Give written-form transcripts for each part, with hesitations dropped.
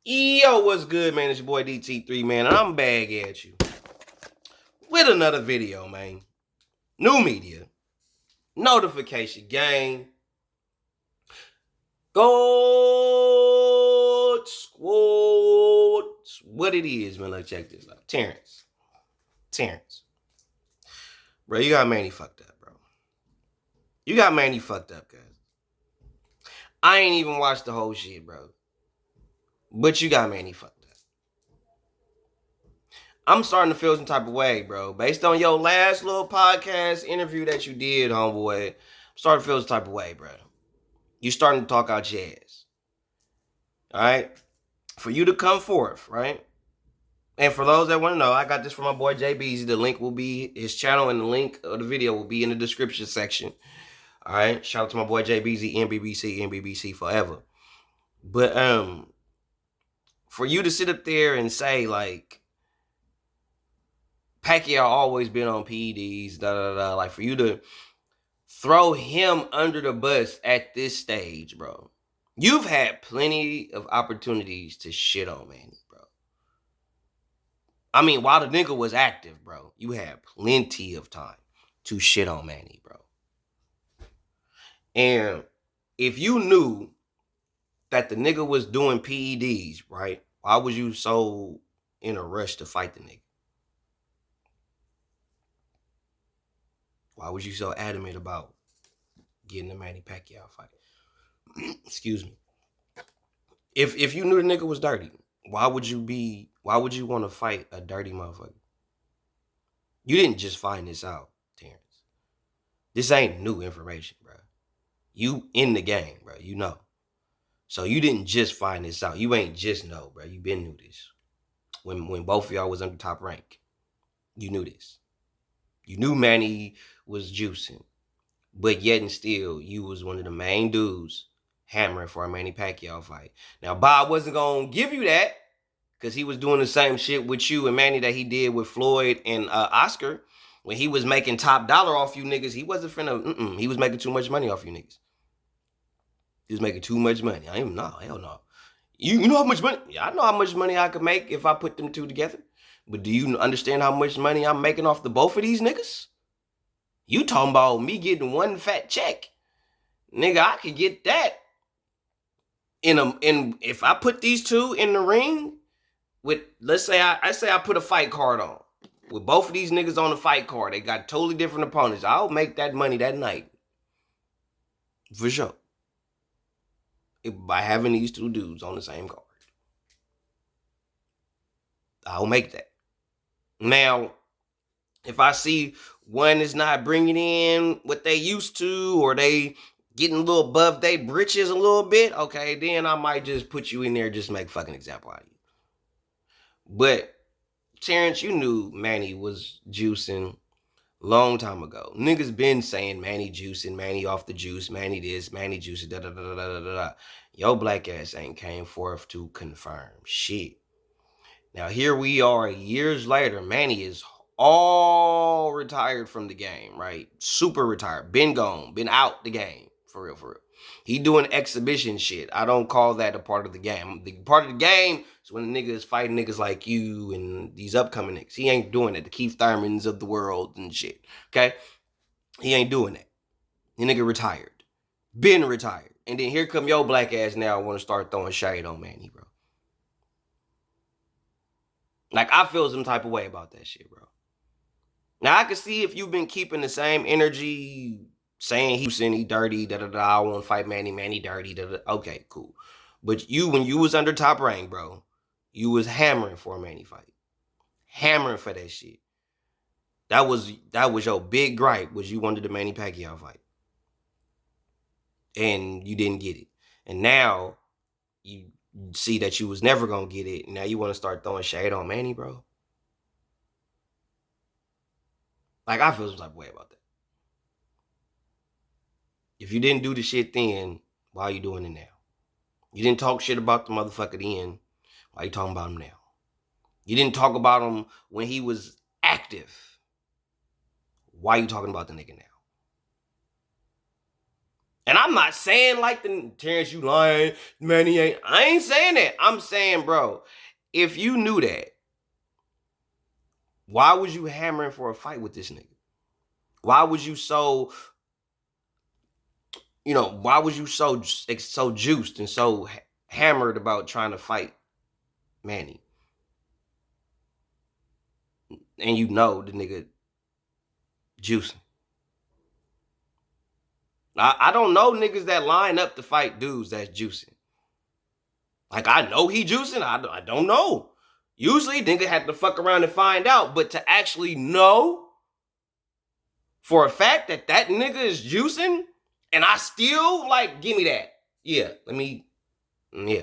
Yo, what's good, man? It's your boy DT3, man. I'm back at you with another video, man. New media, notification gang, gold squad. What it is, man? Let's check this out. Terrence. Bro, you got Manny fucked up, bro. You got Manny fucked up, guys. I ain't even watched the whole shit, bro. But you got Manny fucked up. I'm starting to feel some type of way, bro. Based on your last little podcast interview that you did, homeboy, I'm starting to feel some type of way, bro. You starting to talk out your ass. All right? For you to come forth, right? And for those that want to know, I got this from my boy JBZ. The link will be, his channel and the link of the video will be in the description section. All right? Shout out to my boy JBZ, NBBC forever. But for you to sit up there and say, like, Pacquiao always been on PEDs, like, for you to throw him under the bus at this stage, bro. You've had plenty of opportunities to shit on Manny, bro. I mean, while the nigga was active, bro, you had plenty of time to shit on Manny, bro. And if you knew that the nigga was doing PEDs, right, why was you so in a rush to fight the nigga? Why was you so adamant about getting the Manny Pacquiao fight? Excuse me. If you knew the why was dirty, why would you want to fight a dirty motherfucker? You didn't just find this out, Terrence. This ain't new information, bro. You in the game, bro. You know. So you didn't just find this out. You ain't just know, bro. You been knew this. When both of y'all was under top rank, you knew this. You knew Manny was juicing. But yet and still, you was one of the main dudes hammering for a Manny Pacquiao fight. Now, Bob wasn't going to give you that because he was doing the same shit with you and Manny that he did with Floyd and Oscar. When he was making top dollar off you niggas, he wasn't finna, he was making too much money off you niggas. He was making too much money. I ain't know, hell no. You know how much money? Yeah, I know how much money I could make if I put them two together. But do you understand how much money I'm making off the both of these niggas? You talking about me getting one fat check. Nigga, I could get that. If I put these two in the ring with, let's say I put a fight card on. With both of these niggas on the fight card, they got totally different opponents. I'll make that money that night. For sure. By having these two dudes on the same card. I'll make that. Now, if I see one is not bringing in what they used to, or they getting a little above their britches a little bit, okay, then I might just put you in there just make fucking example out of you. But, Terrence, you knew Manny was juicing long time ago. Niggas been saying Manny juicing, Manny off the juice, Manny this, Manny juicing, da-da-da-da-da-da-da. Yo black ass ain't came forth to confirm shit. Now, here we are years later. Manny is all retired from the game, right? Super retired. Been gone. Been out the game. For real, for real. He doing exhibition shit. I don't call that a part of the game. The part of the game is when the nigga is fighting niggas like you and these upcoming niggas. He ain't doing it. The Keith Thurmans of the world and shit. Okay? He ain't doing that. The nigga retired. Been retired. And then here come your black ass now want to start throwing shade on Manny, bro. Like, I feel some type of way about that shit, bro. Now, I can see if you've been keeping the same energy, saying he dirty, da-da-da, I want to fight Manny dirty, da-da. Okay, cool. But when you was under top rank, bro, you was hammering for a Manny fight. Hammering for that shit. That was your big gripe, was you wanted the Manny Pacquiao fight. And you didn't get it. And now, you see that you was never going to get it. Now you want to start throwing shade on Manny, bro. Like, I feel some type of way about that. If you didn't do the shit then, why are you doing it now? You didn't talk shit about the motherfucker then. Why are you talking about him now? You didn't talk about him when he was active. Why are you talking about the nigga now? And I'm not saying like the Terrence, you lying, Manny ain't. I ain't saying that. I'm saying, bro, if you knew that, why was you hammering for a fight with this nigga? Why was you so, why was you so juiced and so hammered about trying to fight Manny? And you know the nigga juicing. I don't know niggas that line up to fight dudes that's juicing. Like, I know he juicing. I don't know. Usually, nigga had to fuck around and find out. But to actually know for a fact that that nigga is juicing, and I still, like, give me that. Yeah, yeah.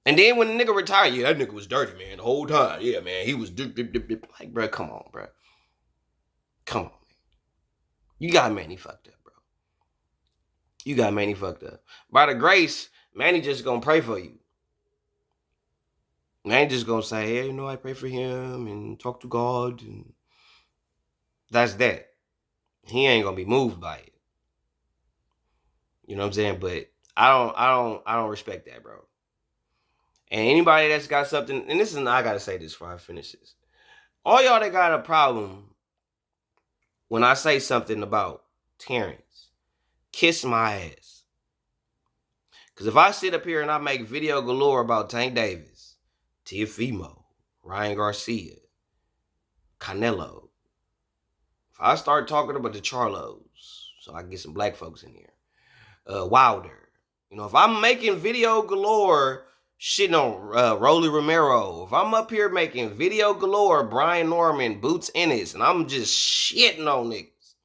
And then when the nigga retired, yeah, that nigga was dirty, man, the whole time. Yeah, man, he was dip. Like, bro, come on, bro. Come on, man. You got Manny fucked up, bro. You got Manny fucked up. By the grace, Manny just gonna pray for you. Manny just gonna say, hey, I pray for him and talk to God, and that's that. He ain't gonna be moved by it. You know what I'm saying? But I don't respect that, bro. And anybody that's got something, and I gotta say this before I finish this. All y'all that got a problem when I say something about Terrence, kiss my ass. Because if I sit up here and I make video galore about Tank Davis, Teofimo, Ryan Garcia, Canelo, if I start talking about the Charlos, so I can get some black folks in here, Wilder, if I'm making video galore shitting on Rolly Romero, if I'm up here making video galore Brian Norman, Boots Ennis, and I'm just shitting on niggas,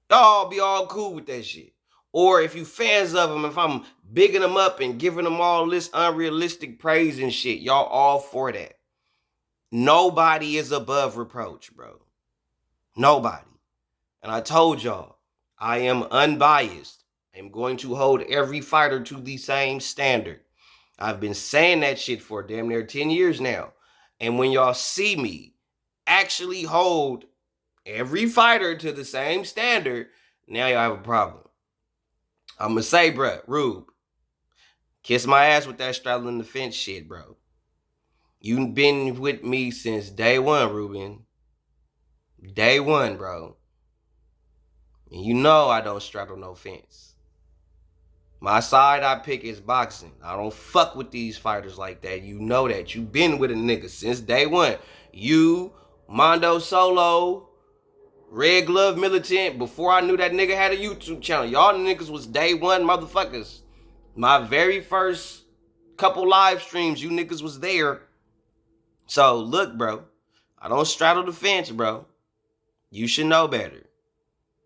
y'all be all cool with that shit. Or if you fans of them, if I'm bigging them up and giving them all this unrealistic praise and shit, y'all all for that. Nobody is above reproach, bro. Nobody. And I told y'all, I am unbiased. I'm going to hold every fighter to the same standard. I've been saying that shit for damn near 10 years now. And when y'all see me actually hold every fighter to the same standard, now y'all have a problem. I'm going to say, bro, Rube, kiss my ass with that straddling the fence shit, bro. You've been with me since day one, Ruben. Day one, bro. And you know I don't straddle no fence. My side I pick is boxing. I don't fuck with these fighters like that. You know that. You been with a nigga since day one. You, Mondo Solo, Red Glove Militant, before I knew that nigga had a YouTube channel. Y'all niggas was day one motherfuckers. My very first couple live streams, you niggas was there. So look, bro, I don't straddle the fence, bro. You should know better.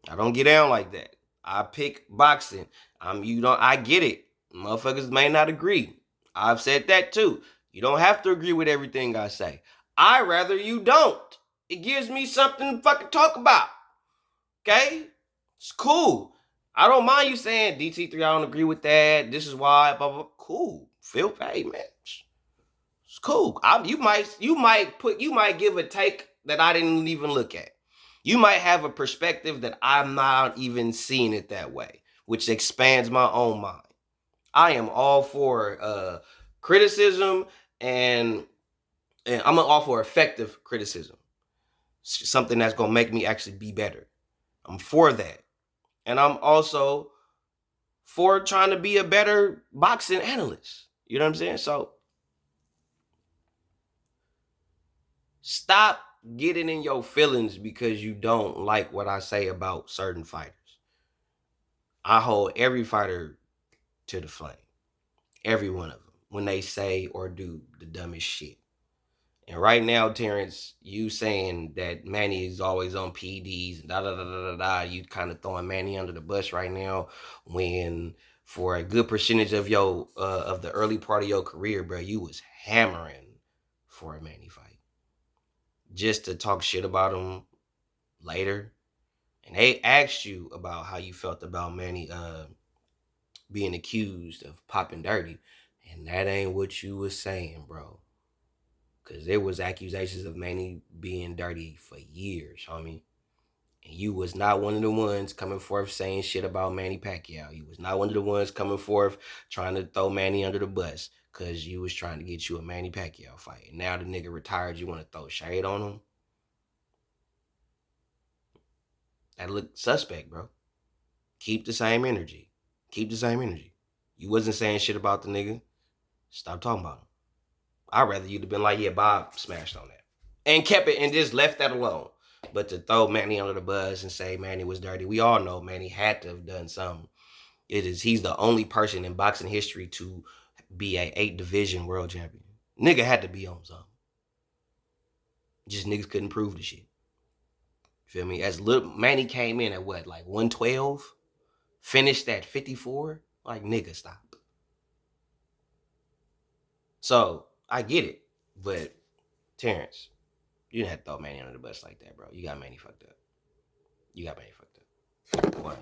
I don't get down like that. I pick boxing. I get it. Motherfuckers may not agree. I've said that too. You don't have to agree with everything I say. I rather you don't. It gives me something to fucking talk about. Okay? It's cool. I don't mind you saying DT3, I don't agree with that. This is why, blah, blah, blah. Cool. Feel paid, man. It's cool. You might give a take that I didn't even look at. You might have a perspective that I'm not even seeing it that way, which expands my own mind. I am all for criticism, and I'm all for effective criticism. Something that's going to make me actually be better. I'm for that. And I'm also for trying to be a better boxing analyst. You know what I'm saying? So stop getting in your feelings because you don't like what I say about certain fighters. I hold every fighter to the flame. Every one of them. When they say or do the dumbest shit. And right now, Terrence, you saying that Manny is always on PDs, you kind of throwing Manny under the bus right now when for a good percentage of of the early part of your career, bro, you was hammering for a Manny fight. Just to talk shit about him later. And they asked you about how you felt about Manny being accused of popping dirty. And that ain't what you was saying, bro. Cause there was accusations of Manny being dirty for years, homie. And you was not one of the ones coming forth saying shit about Manny Pacquiao. You was not one of the ones coming forth trying to throw Manny under the bus because you was trying to get you a Manny Pacquiao fight. And now the nigga retired, you want to throw shade on him? That look suspect, bro. Keep the same energy. Keep the same energy. You wasn't saying shit about the nigga. Stop talking about him. I'd rather you'd have been like, yeah, Bob smashed on that. And kept it and just left that alone. But to throw Manny under the bus and say Manny was dirty, we all know Manny had to have done something. He's the only person in boxing history to be a 8 division world champion. Nigga had to be on something. Just niggas couldn't prove the shit. Feel me? As little Manny came in at what, like 112? Finished at 54? Like, nigga, stop. So, I get it. But, Terrence, you didn't have to throw Manny under the bus like that, bro. You got Manny fucked up. You got Manny fucked up. One.